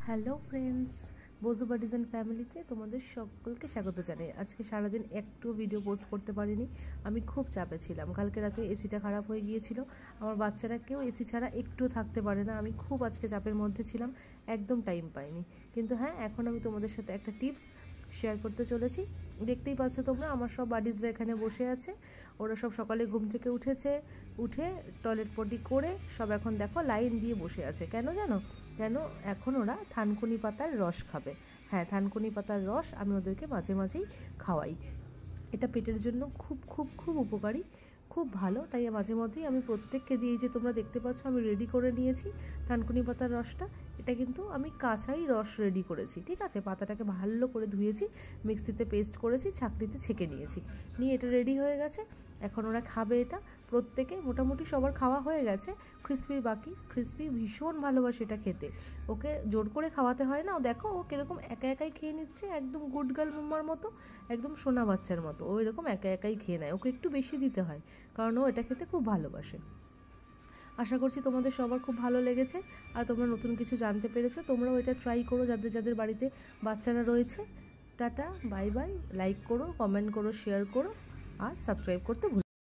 Hello friends, বজু buddies and ফ্যামিলিতে তোমাদের সকলকে স্বাগত জানাই। আজকে সারাদিন একটু ভিডিও পোস্ট করতে পারিনি, আমি খুব চাপে ছিলাম। কালকে রাতে এসিটা খারাপ হয়ে গিয়েছিল, আমার বাচ্চারা কেউ এসি ছাড়া একটু থাকতে পারে না। আমি খুব আজকে চাপের মধ্যে ছিলাম, একদম টাইম পাইনি। কিন্তু হ্যাঁ, এখন আমি তোমাদের সাথে একটা টিপস শেয়ার করতে চলেছি। দেখতেই পাচ্ছ তোমরা, আমার সব বাডিজরা এখানে বসে আছে। ওরা সব সকালে ঘুম থেকে উঠে টয়লেট পটি করে সব এখন দেখো লাইন দিয়ে বসে আছে। কেন জানো? কেন? এখন ওরা থানকুনি পাতার রস খাবে। হ্যাঁ, থানকুনি পাতার রস আমি ওদেরকে মাঝে মাঝেই খাওয়াই। এটা পেটের জন্য খুব খুব খুব উপকারী, খুব ভালো। তাই মাঝে মধ্যেই আমি প্রত্যেককে দিই। যে তোমরা দেখতে পাচ্ছ আমি রেডি করে নিয়েছি থানকুনি পাতার রসটা। এটা কিন্তু আমি কাঁচাই রস রেডি করেছি, ঠিক আছে? পাতাটাকে ভালো করে ধুয়েছি, মিক্সিতে পেস্ট করেছি, ছাঁকনিতে ছেঁকে নিয়ে এটা রেডি হয়ে গেছে। এখন ওরা খাবে এটা। প্রত্যেকে মোটামুটি সবার খাওয়া হয়ে গেছে। ক্রিসপির বাকি, ক্রিসপি ভীষণ ভালোবাসে এটা খেতে। ওকে জোর করে খাওয়াতে হয় না। ও দেখো ও কীরকম একা একাই খেয়ে নিচ্ছে, একদম গুড গার্ল মাম্মার মতো, একদম সোনা বাচ্চার মতো। ও এরকম একা একাই খেয়ে নেয়, ওকে একটু বেশি দিতে হয়, কারণ ও এটা খেতে খুব ভালোবাসে। আশা করছি তোমাদের সবার খুব ভালো লেগেছে আর তোমরা নতুন কিছু জানতে পেরেছো। তোমরাও এটা ট্রাই করো যাদের যাদের বাড়িতে বাচ্চারা রয়েছে। Tata, bye bye. লাইক করো, কমেন্ট করো, শেয়ার করো আর সাবস্ক্রাইব করতে ভুলো না।